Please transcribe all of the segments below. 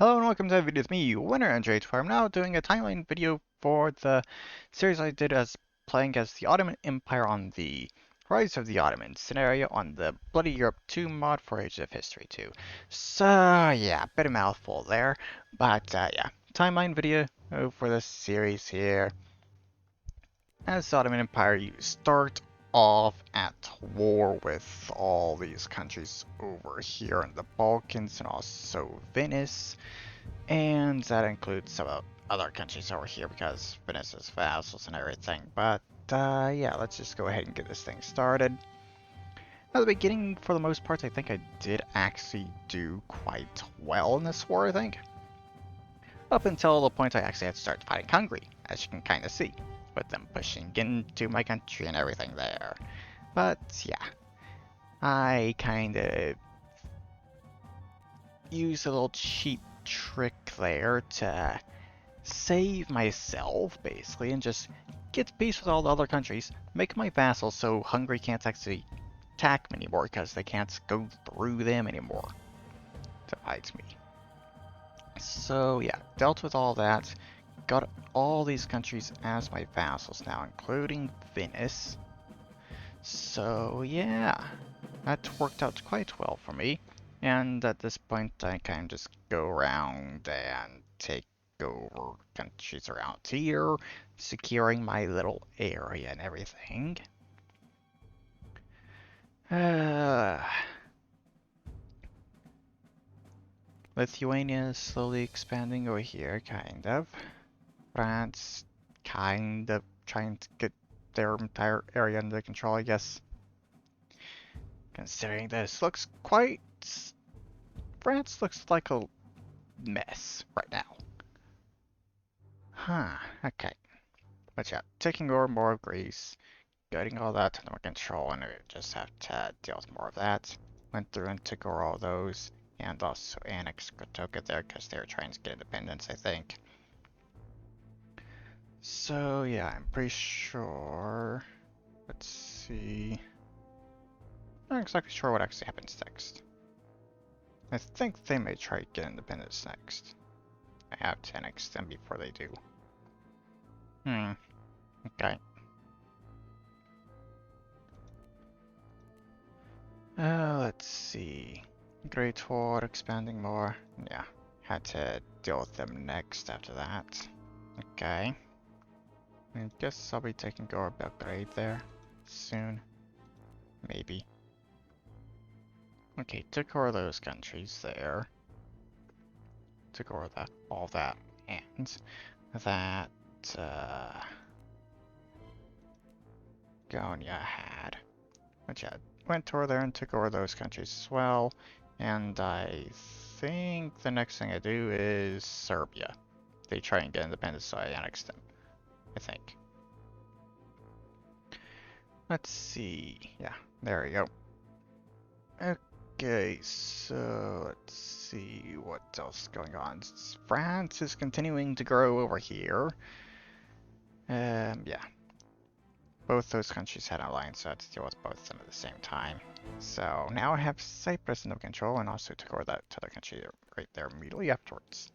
Hello and welcome to the video with me, Winner and J2. I'm now doing a timeline video for the series I did as playing as the Ottoman Empire on the Rise of the Ottomans scenario on the Bloody Europe 2 mod for Age of History 2. So yeah, bit of mouthful there, but yeah, timeline video for this series here. As the Ottoman Empire, you start off at war with all these countries over here in the Balkans and also Venice. And that includes some other countries over here because Venice is vassals and everything. But yeah, let's just go ahead and get this thing started. At the beginning, for the most part, I think I did actually do quite well in this war, I think. Up until the point I actually had to start fighting Hungary, as you can kind of see, with them pushing into my country and everything there. But yeah, I kind of used a little cheap trick there to save myself, basically, and just get peace with all the other countries, make my vassals so Hungary can't actually attack me anymore because they can't go through them anymore to fight me. So yeah, dealt with all that, got all these countries as my vassals now, including Venice. So yeah, that worked out quite well for me. And at this point, I kind of just go around and take over countries around here, securing my little area and everything. Lithuania is slowly expanding over here, kind of. France, kind of trying to get their entire area under control, I guess. Considering this looks quite... France looks like a mess right now. Huh, okay. But yeah, taking over more of Greece, getting all that under control, and we just have to deal with more of that. Went through and took over all those, and also annexed Kratoka there because they were trying to get independence, I think. So yeah, I'm pretty sure. Let's see. Not exactly sure what actually happens next. I think they may try to get independence next. I have to annex them before they do. Okay. Let's see. Great War, expanding more. Yeah, had to deal with them next after that. Okay. I guess I'll be taking over Belgrade there soon. Maybe. Okay, took over those countries there. Took over that, all that, and that, Gonia had. Which I went over there and took over those countries as well. And I think the next thing I do is Serbia. They try and get independence, so I annex them. I think. Let's see. Yeah, there we go. Okay, so let's see what else is going on. France is continuing to grow over here. Yeah. Both those countries had an alliance, so I had to deal with both of them at the same time. So now I have Cyprus under control, and also took over that other country right there immediately afterwards.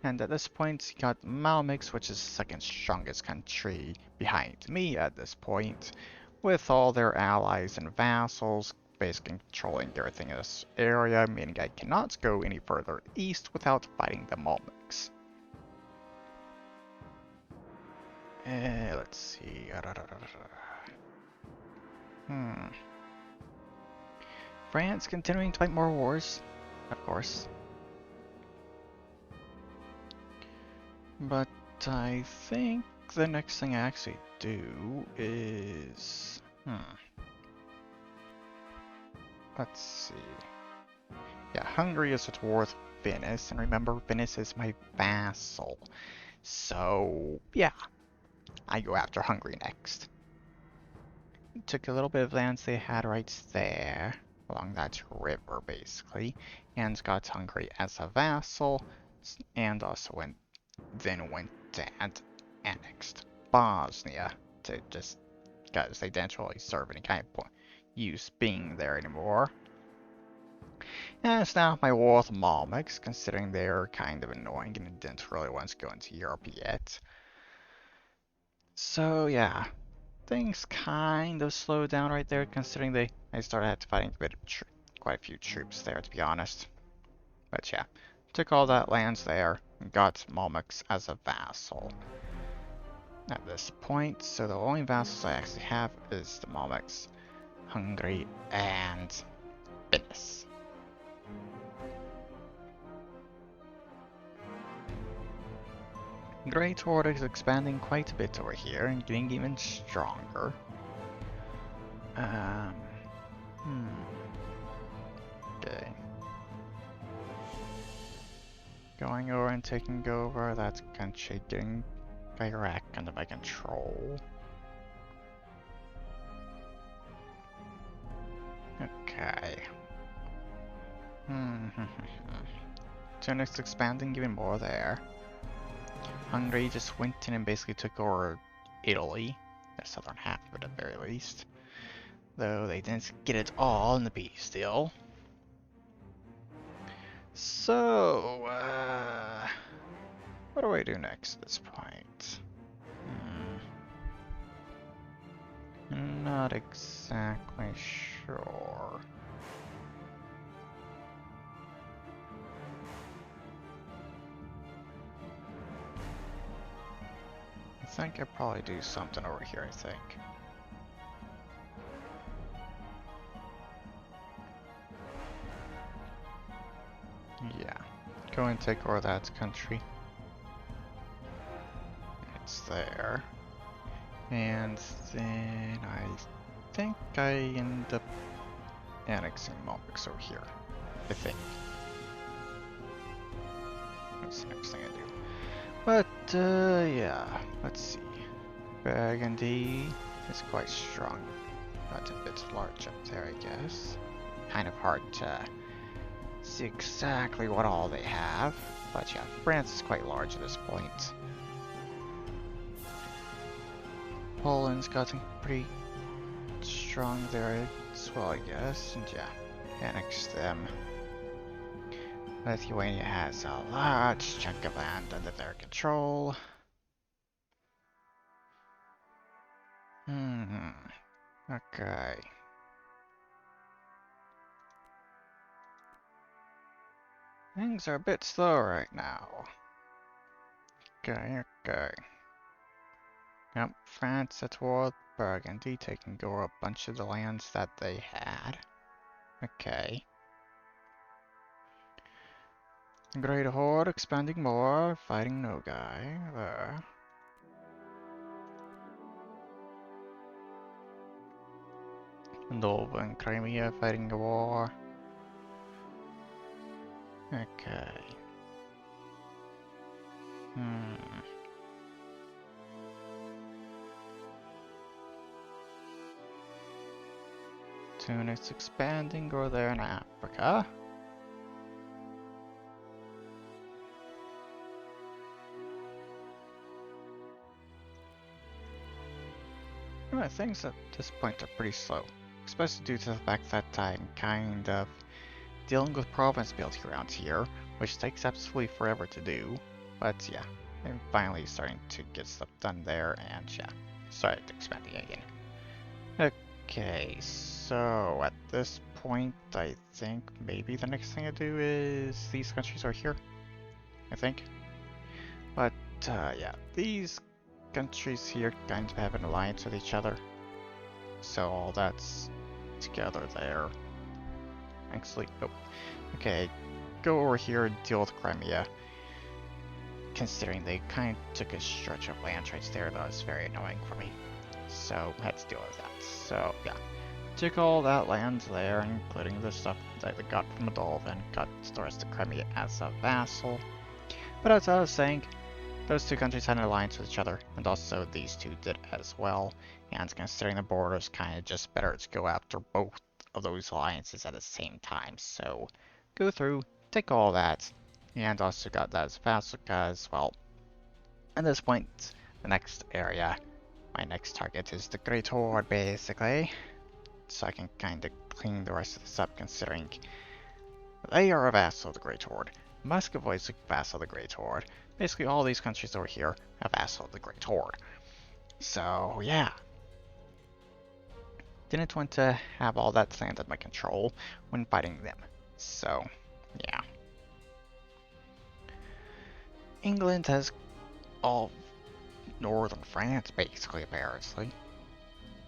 And at this point, you got Malmix, which is the second strongest country behind me at this point, with all their allies and vassals basically controlling everything in this area, meaning I cannot go any further east without fighting the Malmix. Let's see. France continuing to fight more wars, of course. But I think the next thing I actually do is... Let's see. Yeah, Hungary is at war with Venice, and remember, Venice is my vassal. So, yeah, I go after Hungary next. Took a little bit of lands they had right there, along that river, basically, and got Hungary as a vassal, and also then went and annexed Bosnia to just because they didn't really serve any kind of use being there anymore. And it's now my war with Malmix, considering they're kind of annoying and didn't really want to go into Europe yet. So yeah, things kind of slowed down right there, considering I started fighting a bit of quite a few troops there, to be honest. But yeah, took all that lands there, and got Malmix as a vassal at this point. So the only vassals I actually have is the Malmix, Hungary, and Venice. Great Horde is expanding quite a bit over here and getting even stronger. Um, Okay. Going over and taking over that country, getting Iraq under my control. Okay. Tunis expanding even more there. Hungary just went in and basically took over Italy, the southern half of it at the very least. Though they didn't get it all in the peace deal. So, what do I do next at this point? Not exactly sure. I think I'd probably do something over here, I think. Yeah, go and take over that country. It's there. And then I think I end up annexing Malmix over here. I think. That's the next thing I do. But, yeah, let's see. Burgundy is quite strong, but a bit large up there, I guess. Kind of hard to see exactly what all they have. But yeah, France is quite large at this point. Poland's gotten pretty strong there as well, I guess. And yeah, annex them. Lithuania has a large chunk of land under their control. Okay. Things are a bit slow right now. Okay. Yep, France at war with Burgundy, taking over a bunch of the lands that they had. Okay. Great Horde expanding more, fighting no guy there. Moldova and Crimea fighting a war. Okay. Tunis expanding over there in Africa. Alright, things at this point are pretty slow, especially due to the fact that I'm kind of dealing with province building around here, which takes absolutely forever to do. But yeah, I'm finally starting to get stuff done there, and yeah, started expanding again. Okay, so at this point, I think maybe the next thing I do is these countries are here, I think. But yeah, these countries here kind of have an alliance with each other. So all that's together there. Actually, oh, okay, go over here and deal with Crimea. Considering they kind of took a stretch of land right there, that was very annoying for me. So had to deal with that. So yeah, took all that land there, including the stuff that we got from Moldova, and got the rest of Crimea as a vassal. But as I was saying, those two countries had an alliance with each other, and also these two did as well. And considering the borders, kind of just better to go after both of those alliances at the same time. So go through, take all that, and also got that as vassal because, well, at this point, the next area, my next target is the Great Horde, basically. So I can kind of clean the rest of this up, considering They are a vassal of the Great Horde. Muscovy is a vassal of the Great Horde. Basically, all these countries over here are vassal of the Great Horde. So, yeah. Didn't want to have all that land at my control when fighting them. So, yeah. England has all northern France, basically, apparently.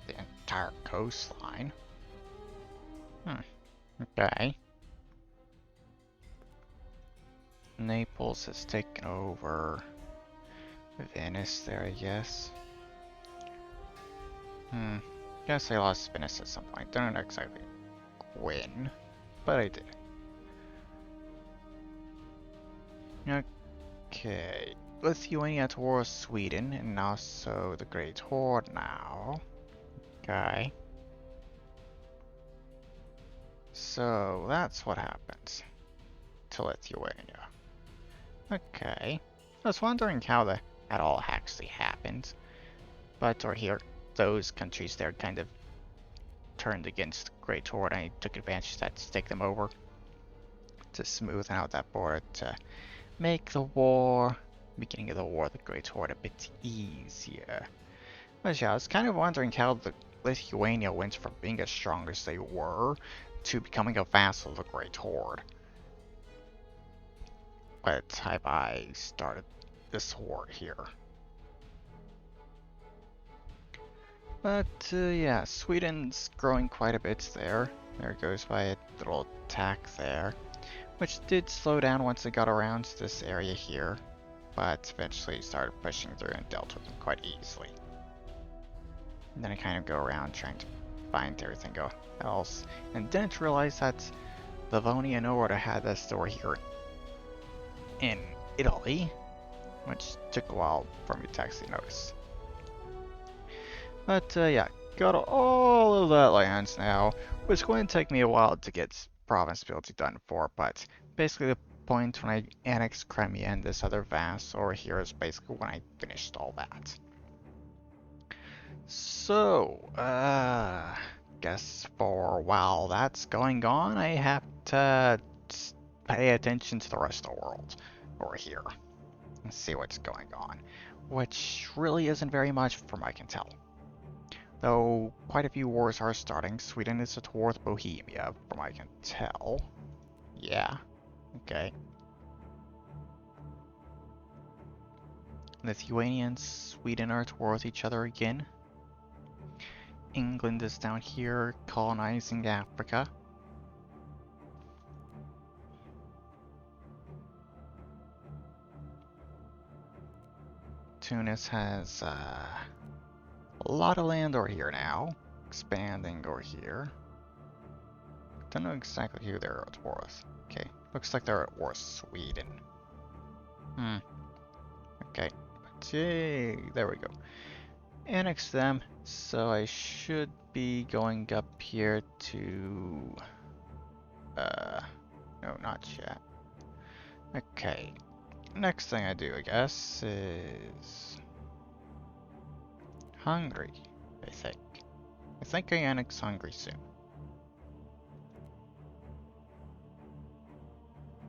The entire coastline. Okay. Naples has taken over Venice there, I guess. Guess I lost Venice at some point. Don't know exactly when, but I did. Okay. Lithuania at war with Sweden, and also the Great Horde now. Okay. So that's what happens to Lithuania. Okay. I was wondering how that all actually happened. But over here, those countries there kind of turned against the Great Horde, and I took advantage of that to take them over to smooth out that border to make the war, beginning of the war, the Great Horde, a bit easier. But yeah, I was kind of wondering how the Lithuania went from being as strong as they were to becoming a vassal of the Great Horde. By the time I started this war here. But yeah, Sweden's growing quite a bit there. There goes by a little attack there, which did slow down once it got around to this area here, but eventually started pushing through and dealt with them quite easily. And then I kind of go around trying to find everything else, and didn't realize that Livonia and Order had this store here in Italy, which took a while for me to actually notice. But yeah, got all of that lands now, which is going to take me a while to get province building done for, but basically the point when I annexed Crimea and this other vass over here is basically when I finished all that. So, guess for while that's going on, I have to pay attention to the rest of the world over here and see what's going on, which really isn't very much from what I can tell. Though quite a few wars are starting. Sweden is at war with Bohemia, from what I can tell. Yeah, okay. Lithuania and Sweden are at war with each other again. England is down here colonizing Africa. Tunis has a lot of land over here now, expanding over here. Don't know exactly who they're at war with. Okay, looks like they're at war with Sweden. Okay, but yay, there we go. Annex them, so I should be going up here to... no, not yet. Okay, next thing I do, I guess, is... Hungary, I think. I think I annex Hungary soon.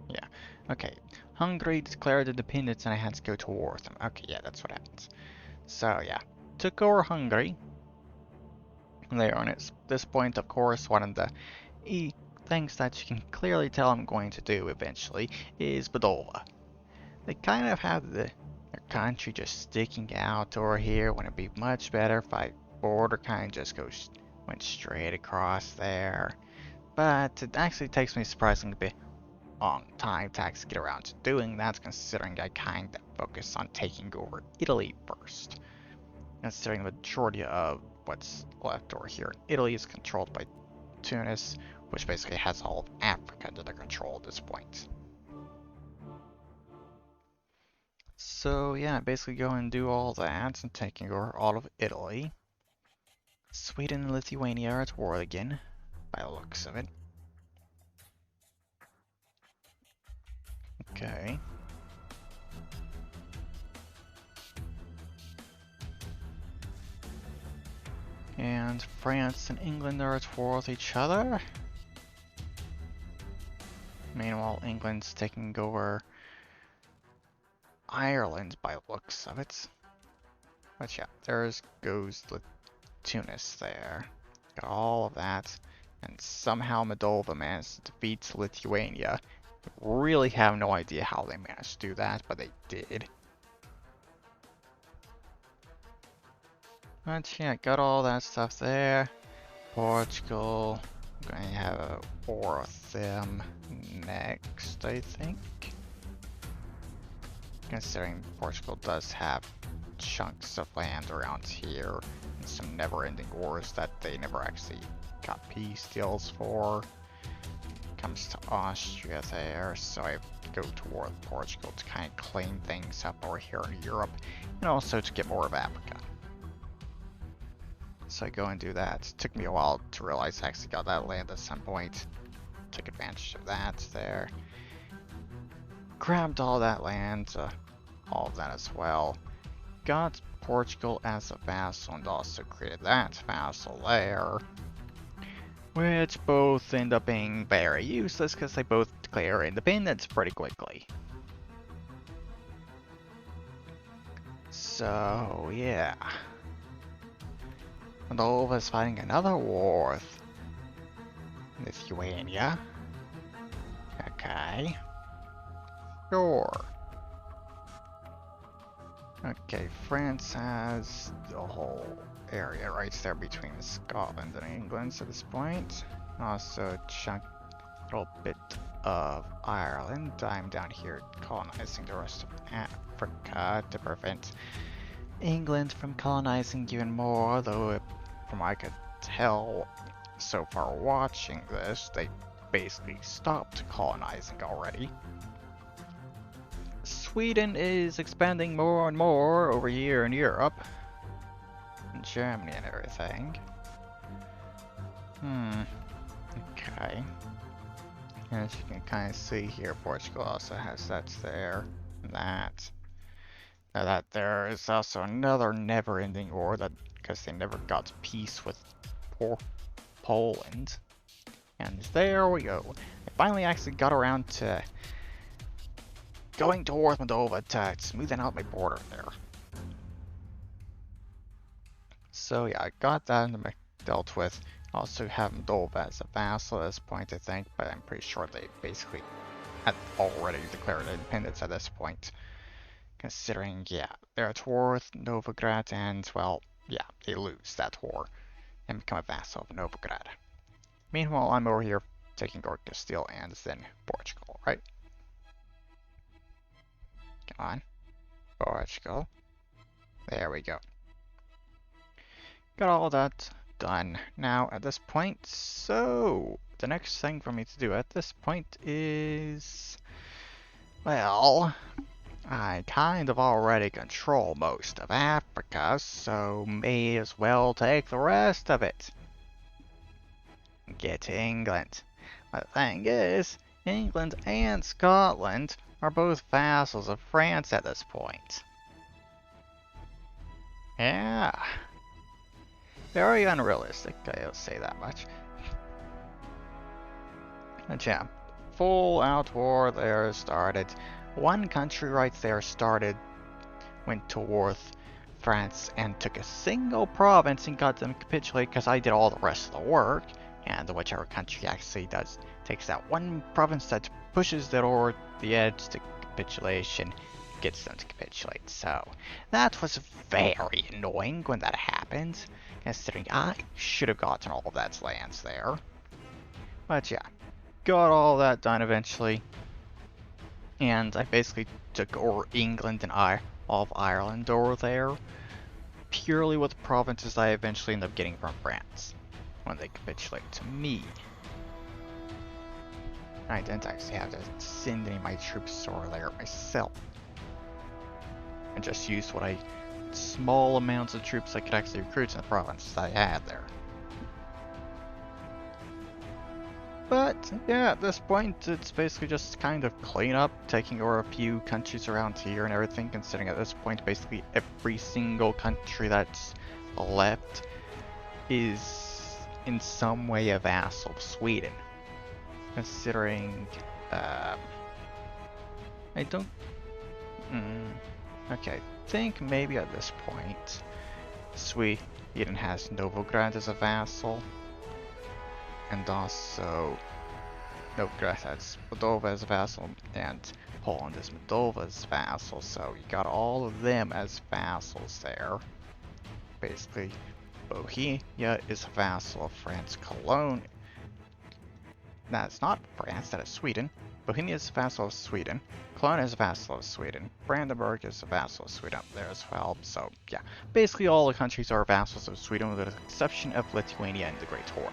Yeah, okay. Hungary declared independence and I had to go to war with them. Okay, yeah, that's what happens. So, yeah. Took over Hungary. There on this point, of course, one of the things that you can clearly tell I'm going to do eventually is Moldova. They kind of have their country just sticking out over here when it'd be much better if my border kind of just went straight across there. But it actually takes me surprisingly a bit long time to actually get around to doing that, considering I kind of focus on taking over Italy first. Considering the majority of what's left over here in Italy is controlled by Tunis, which basically has all of Africa under their control at this point. So yeah, basically go and do all that and taking over all of Italy. Sweden and Lithuania are at war again, by the looks of it. Okay. And France and England are at war with each other. Meanwhile, England's taking over Ireland by the looks of it. But yeah, goes Tunis there. Got all of that. And somehow Moldova managed to defeat Lithuania. Really have no idea how they managed to do that, but they did. But yeah, got all that stuff there. Portugal, I'm going to have a war with them next, I think. Considering Portugal does have chunks of land around here and some never-ending wars that they never actually got peace deals for. Comes to Austria there, so I go to war with Portugal to kind of clean things up over here in Europe, and also to get more of Africa. So I go and do that. It took me a while to realize I actually got that land at some point. Took advantage of that there. Grabbed all that land, all of that as well. Got Portugal as a vassal and also created that vassal there. Which both end up being very useless because they both declare independence pretty quickly. So, yeah. Moldova's fighting another war with Lithuania. Okay. Sure. Okay, France has the whole area right there between Scotland and England at this point. Also a little bit of Ireland. I'm down here colonizing the rest of Africa to prevent England from colonizing even more, though from what I could tell so far watching this, they basically stopped colonizing already. Sweden is expanding more and more over here in Europe. And Germany and everything. Okay. As you can kind of see here, Portugal also has that there. And that. Now that there is also another never-ending war that because they never got peace with Poland. And there we go. I finally actually got around to going to war with Moldova to smoothing out my border there. So yeah, I got that dealt with. Also have Moldova as a vassal at this point, I think, but I'm pretty sure they basically had already declared independence at this point. Considering, yeah, they're at war with Novgorod and, well, yeah, they lose that war and become a vassal of Novgorod. Meanwhile, I'm over here taking over Castile and then Portugal, right? Come on. Portugal. There we go. Got all that done now at this point. So, the next thing for me to do at this point is... well, I kind of already control most of Africa, so may as well take the rest of it. Get to England. The thing is, England and Scotland are both vassals of France at this point. Yeah. Very unrealistic, I'll say that much. And yeah, full out war there started. One country right there went to war with France and took a single province and got them to capitulate because I did all the rest of the work. And whichever country actually takes that one province that pushes that over the edge to capitulation, gets them to capitulate. So that was very annoying when that happened, considering I should have gotten all of that lands there. But yeah, got all that done eventually. And I basically took over England and all of Ireland over there, purely with the provinces I eventually ended up getting from France when they capitulate to me. I didn't actually have to send any of my troops over there myself. I just used small amounts of troops I could actually recruit in the provinces I had there. But yeah, at this point, it's basically just kind of clean up, taking over a few countries around here and everything, considering at this point, basically every single country that's left is in some way a vassal of Sweden. Considering Um, I don't... okay, I think maybe at this point, Sweden has Novograd as a vassal. And also, Novgorod has Moldova as a vassal, and Poland is Moldova's vassal, so you got all of them as vassals there. Basically, Bohemia is a vassal of France. Cologne, that's not France, that is Sweden. Bohemia is a vassal of Sweden. Cologne is a vassal of Sweden. Brandenburg is a vassal of Sweden up there as well. So yeah, basically all the countries are vassals of Sweden with the exception of Lithuania and the Great Horde.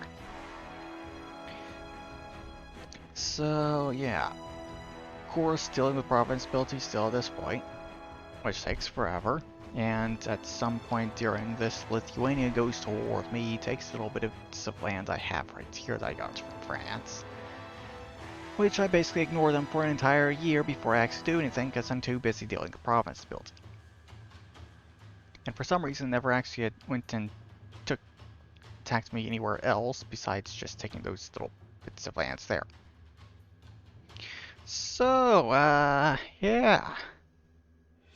So yeah, of course dealing with provinciality still at this point, which takes forever, and at some point during this Lithuania goes to war with me, takes a little bit of land I have right here that I got from France, which I basically ignore them for an entire year before I actually do anything because I'm too busy dealing with provinciality. And for some reason never actually went and attacked me anywhere else besides just taking those little bits of lands there. So, yeah.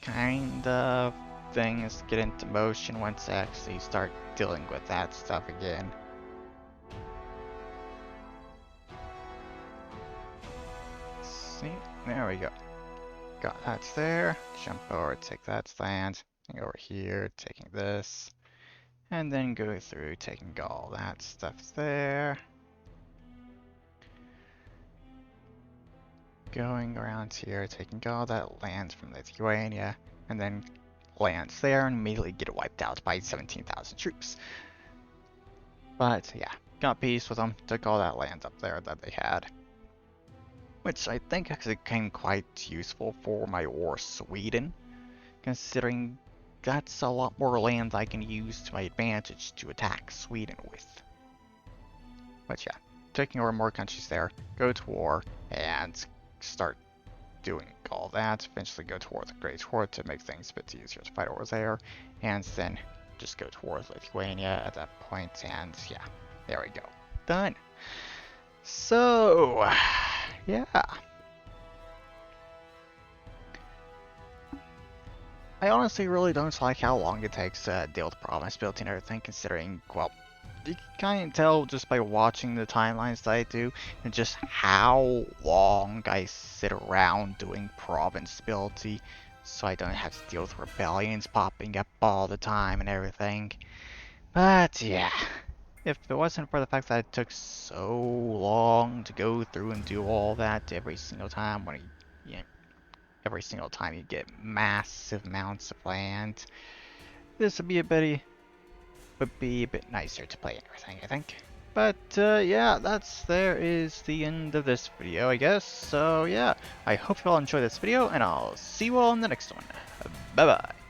Kind of things get into motion once I actually start dealing with that stuff again. See? There we go. Got that's there. Jump over, take that land. Over here, taking this. And then go through, taking all that stuff there. Going around here, taking all that land from Lithuania, and then lands there and immediately get wiped out by 17,000 troops. But yeah, got peace with them, took all that land up there that they had. Which I think actually became quite useful for my war Sweden, considering that's a lot more land I can use to my advantage to attack Sweden with. But yeah, taking over more countries there, go to war, and start doing all that, eventually go towards the Great Horde to make things a bit easier to fight over there, and then just go towards Lithuania at that point, and yeah, there we go. Done. So, yeah. I honestly really don't like how long it takes to deal with provinciality and everything, considering, well, you can kind of tell just by watching the timelines that I do, and just how long I sit around doing provinciality, so I don't have to deal with rebellions popping up all the time and everything. But yeah, if it wasn't for the fact that it took so long to go through and do all that every single time when every single time you get massive amounts of land, this would be a bit nicer to play and everything, I think. But yeah, there is the end of this video, I guess. So yeah, I hope you all enjoyed this video, and I'll see you all in the next one. Bye bye.